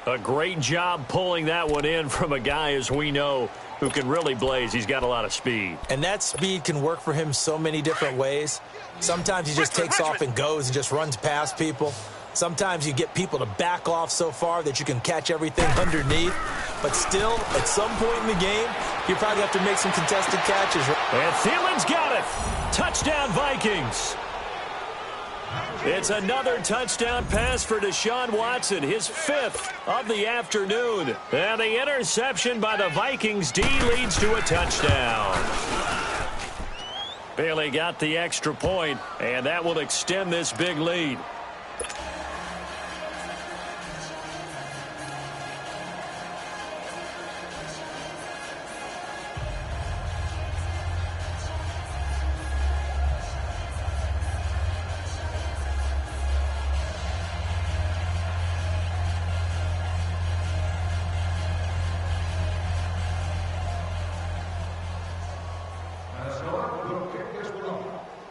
A great job pulling that one in from a guy, as we know, who can really blaze. He's got a lot of speed. And that speed can work for him so many different ways. Sometimes he just takes off and goes and just runs past people. Sometimes you get people to back off so far that you can catch everything underneath. But still, at some point in the game, you probably have to make some contested catches. And Thielen's got it. Touchdown, Vikings. It's another touchdown pass for Deshaun Watson, his 5th of the afternoon. And the interception by the Vikings D leads to a touchdown. Bailey got the extra point, and that will extend this big lead.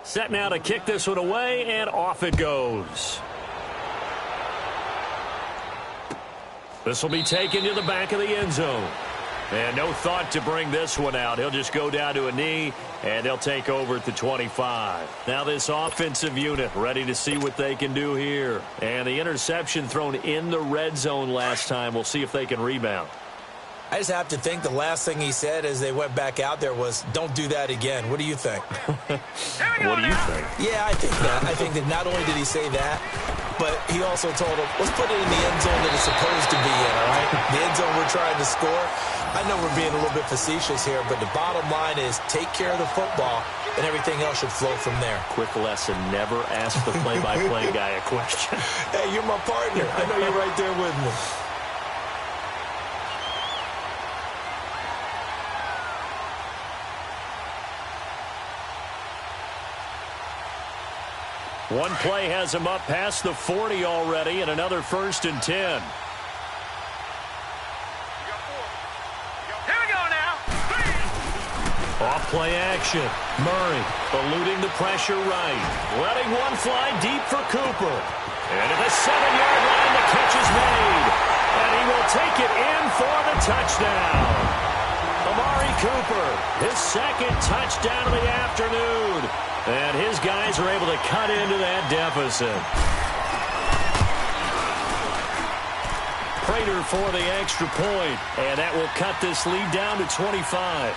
Set now to kick this one away, and off it goes. This will be taken to the back of the end zone. And no thought to bring this one out. He'll just go down to a knee, and they'll take over at the 25. Now this offensive unit ready to see what they can do here. And the interception thrown in the red zone last time. We'll see if they can rebound. I just have to think the last thing he said as they went back out there was, don't do that again. What do you think? What do you think? Yeah, I think that. I think that not only did he say that, but he also told him, let's put it in the end zone that it's supposed to be in, all right? The end zone we're trying to score. I know we're being a little bit facetious here, but the bottom line is take care of the football, and everything else should flow from there. Quick lesson, never ask the play-by-play guy a question. Hey, you're my partner. I know you're right there with me. One play has him up past the 40 already, and another 1st and 10. Here we go now. Off play action. Murray eluding the pressure right. Letting one fly deep for Cooper. And at the 7-yard line, the catch is made. And he will take it in for the touchdown. Amari Cooper, his 2nd touchdown of the afternoon. And his guys are able to cut into that deficit. Prater for the extra point, and that will cut this lead down to 25.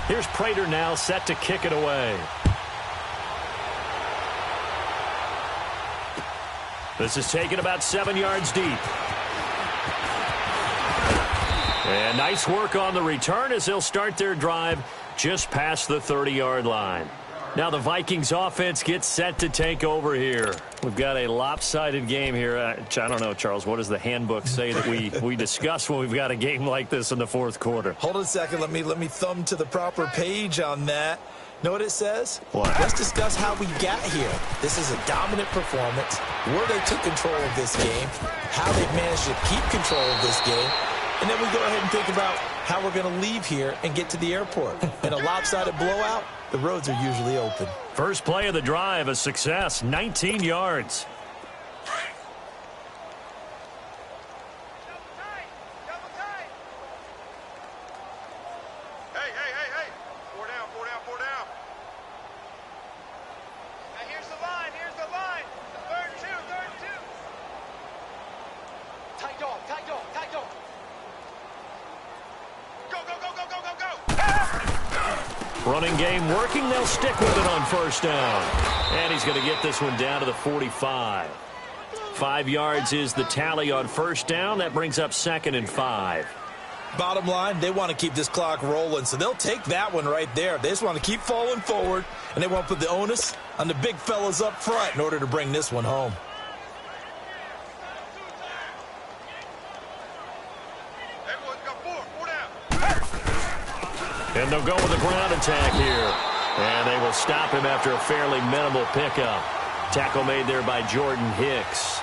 Here's Prater now set to kick it away. This is taken about 7 yards deep. And nice work on the return as they'll start their drive just past the 30-yard line. Now the Vikings offense gets set to take over here. We've got a lopsided game here. I don't know, Charles, what does the handbook say that we discuss when we've got a game like this in the 4th quarter? Hold on a second. Let me thumb to the proper page on that. Know what it says? What? Let's discuss how we got here. This is a dominant performance, where they took control of this game, how they've managed to keep control of this game, and then we go ahead and think about how we're going to leave here and get to the airport. In a lopsided blowout, the roads are usually open. First play of the drive, a success, 19 yards. Running game working. They'll stick with it on first down. And he's going to get this one down to the 45. 5 yards is the tally on first down. That brings up 2nd and 5. Bottom line, they want to keep this clock rolling, so they'll take that one right there. They just want to keep falling forward, and they want to put the onus on the big fellas up front in order to bring this one home. And they'll go with a ground attack here. And they will stop him after a fairly minimal pickup. Tackle made there by Jordan Hicks.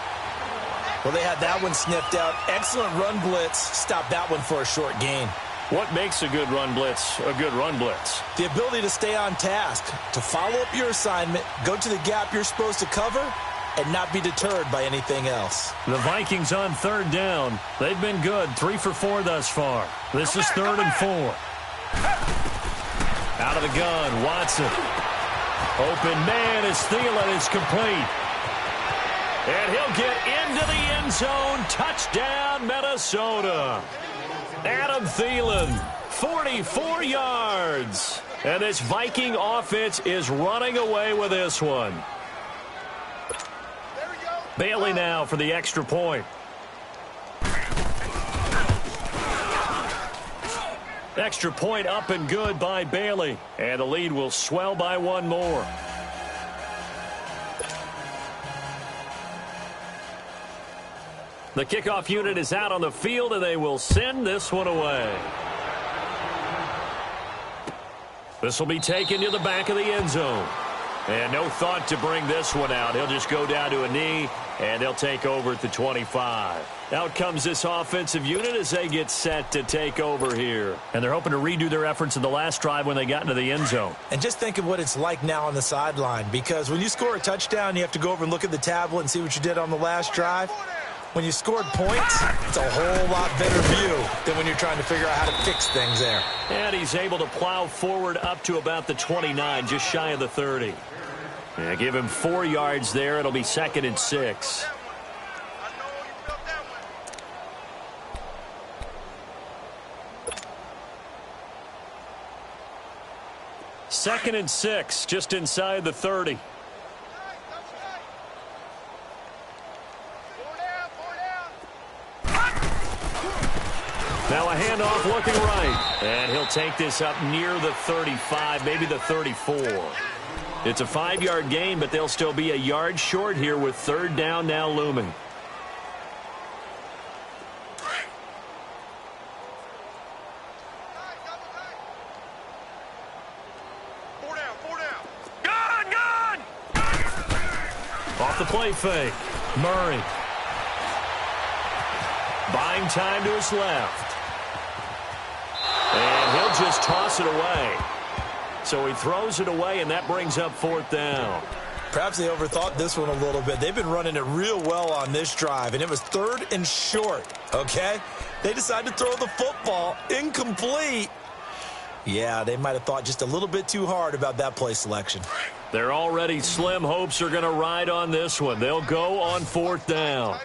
Well, they had that one sniffed out. Excellent run blitz. Stop that one for a short gain. What makes a good run blitz a good run blitz? The ability to stay on task, to follow up your assignment, go to the gap you're supposed to cover, and not be deterred by anything else. The Vikings on third down. They've been good. 3 for 4 thus far. This is 3rd and 4. Out of the gun, Watson. Open man as Thielen is complete. And he'll get into the end zone. Touchdown, Minnesota. Adam Thielen, 44 yards. And this Viking offense is running away with this one. Bailey now for the extra point. Extra point up and good by Bailey. And the lead will swell by 1 more. The kickoff unit is out on the field, and they will send this one away. This will be taken to the back of the end zone. And no thought to bring this one out. He'll just go down to a knee, and they'll take over at the 25. Out comes this offensive unit as they get set to take over here. And they're hoping to redo their efforts in the last drive when they got into the end zone. And just think of what it's like now on the sideline, because when you score a touchdown, you have to go over and look at the tablet and see what you did on the last drive. When you scored points, it's a whole lot better view than when you're trying to figure out how to fix things there. And he's able to plow forward up to about the 29, just shy of the 30. Yeah, give him 4 yards there. It'll be 2nd and 6. Second and 6, just inside the 30. Now a handoff looking right. And he'll take this up near the 35, maybe the 34. It's a 5-yard gain, but they'll still be a yard short here with 3rd down now looming. Off the play fake. Murray. Buying time to his left. And he'll just toss it away. So he throws it away, and that brings up 4th down. Perhaps they overthought this one a little bit. They've been running it real well on this drive, and it was 3rd and short, okay? They decided to throw the football incomplete. Yeah, they might have thought just a little bit too hard about that play selection. Their already slim hopes are going to ride on this one. They'll go on 4th down.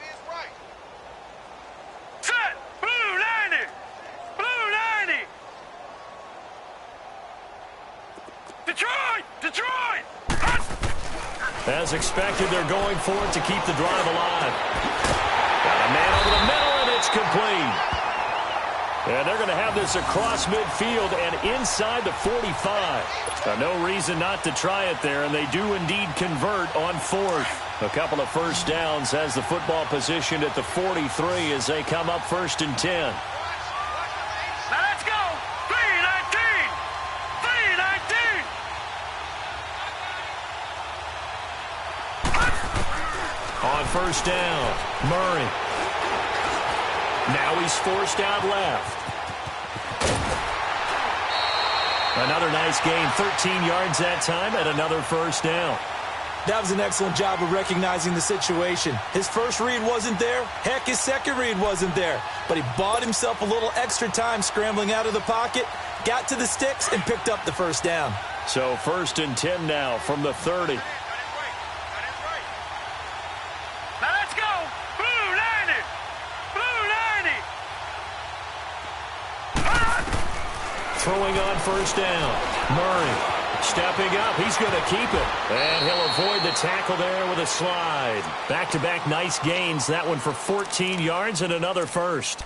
Set! Blue 90! Blue 90! Detroit! Detroit! As expected, they're going for it to keep the drive alive. Got a man over the middle, and it's complete. And they're going to have this across midfield and inside the 45. Now, no reason not to try it there, and they do indeed convert on 4th. A couple of first downs has the football positioned at the 43 as they come up 1st and 10. Now let's go! 3-19! 3-19! On first down, Murray. Now he's forced out left. Another nice gain, 13 yards that time, and another first down. That was an excellent job of recognizing the situation. His first read wasn't there. Heck, his second read wasn't there. But he bought himself a little extra time scrambling out of the pocket, got to the sticks, and picked up the first down. So 1st and 10 now from the 30. Now let's go. Blue 90. Blue 90. Throwing on first down. Murray stepping up. He's going to keep it. And he'll avoid the tackle there with a slide. Back-to-back nice gains. That one for 14 yards and another first.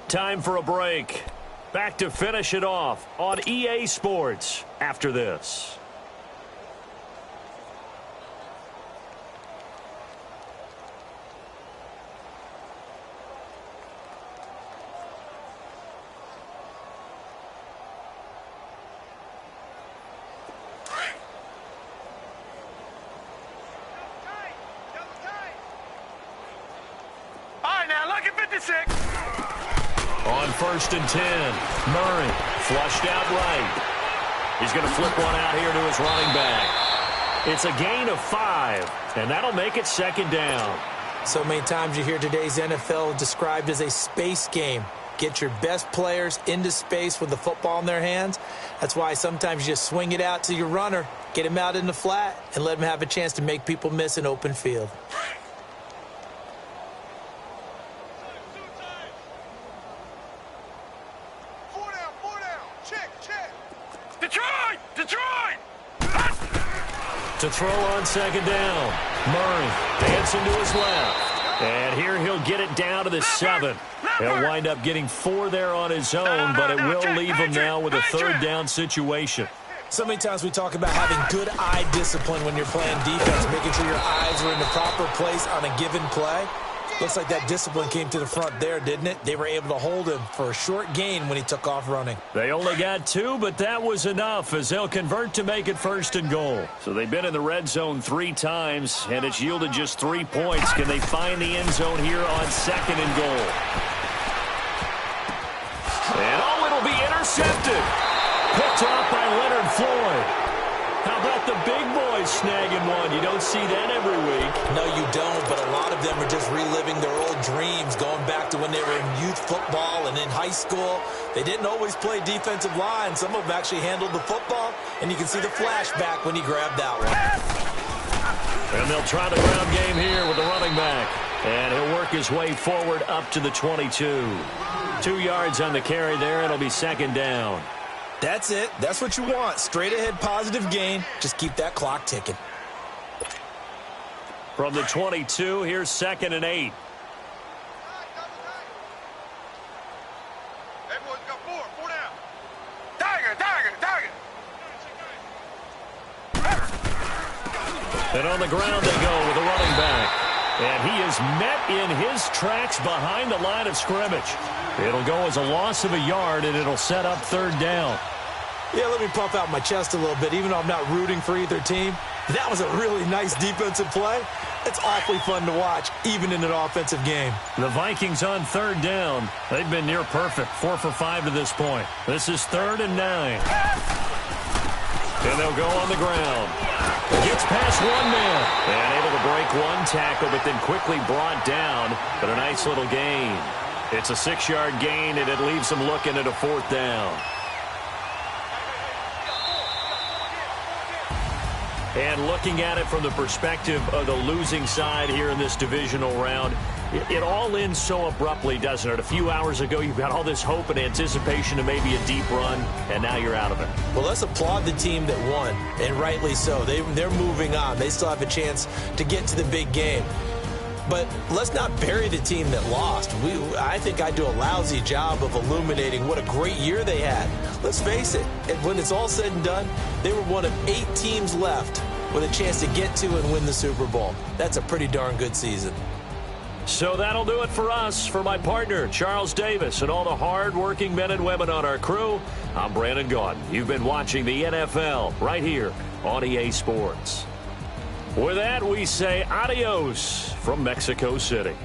Time for a break. Back to finish it off on EA Sports after this. All right, now look at 56. On 1st and 10, Murray flushed out right. He's going to flip one out here to his running back. It's a gain of 5, and that'll make it 2nd down. So many times you hear today's NFL described as a space game. Get your best players into space with the football in their hands. That's why sometimes you just swing it out to your runner, get him out in the flat, and let him have a chance to make people miss an open field. To throw on 2nd down. Murray dancing to his left. And here he'll get it down to the 7. He'll wind up getting 4 there on his own, but it will leave him now with a 3rd down situation. So many times we talk about having good eye discipline when you're playing defense, making sure your eyes are in the proper place on a given play. Looks like that discipline came to the front there, didn't it? They were able to hold him for a short gain when he took off running. They only got 2, but that was enough as they'll convert to make it 1st and goal. So they've been in the red zone 3 times, and it's yielded just 3 points. Can they find the end zone here on 2nd and goal? And it'll be intercepted. Picked off by Leonard Floyd. How about the big boys snagging one? You don't see that every week. No, you don't, but a lot of them are just reliving their old dreams, going back to when they were in youth football and in high school. They didn't always play defensive line. Some of them actually handled the football, and you can see the flashback when he grabbed that one. And they'll try the ground game here with the running back. And he'll work his way forward up to the 22. 2 yards on the carry there. It'll be 2nd down. That's it. That's what you want. Straight ahead positive gain. Just keep that clock ticking. From the 22, here's 2nd and 8. Everyone's got 4 down. Tiger. And on the ground they go with the running back. And he is met in his tracks behind the line of scrimmage. It'll go as a loss of a yard, and it'll set up 3rd down. Yeah, let me puff out my chest a little bit, even though I'm not rooting for either team. That was a really nice defensive play. It's awfully fun to watch, even in an offensive game. The Vikings on 3rd down. They've been near perfect, 4 for 5 to this point. This is 3rd and 9. And they'll go on the ground. Gets past one man. And able to break one tackle, but then quickly brought down. But a nice little gain. It's a 6-yard gain, and it leaves them looking at a 4th down. And looking at it from the perspective of the losing side here in this divisional round, it all ends so abruptly, doesn't it? A few hours ago, you've got all this hope and anticipation of maybe a deep run, and now you're out of it. Well, let's applaud the team that won, and rightly so. They're moving on. They still have a chance to get to the big game. But let's not bury the team that lost. I think I do a lousy job of illuminating what a great year they had. Let's face it, when it's all said and done, they were one of 8 teams left with a chance to get to and win the Super Bowl. That's a pretty darn good season. So that'll do it for us. For my partner, Charles Davis, and all the hard-working men and women on our crew, I'm Brandon Gaudin. You've been watching the NFL right here on EA Sports. With that, we say adios from Mexico City.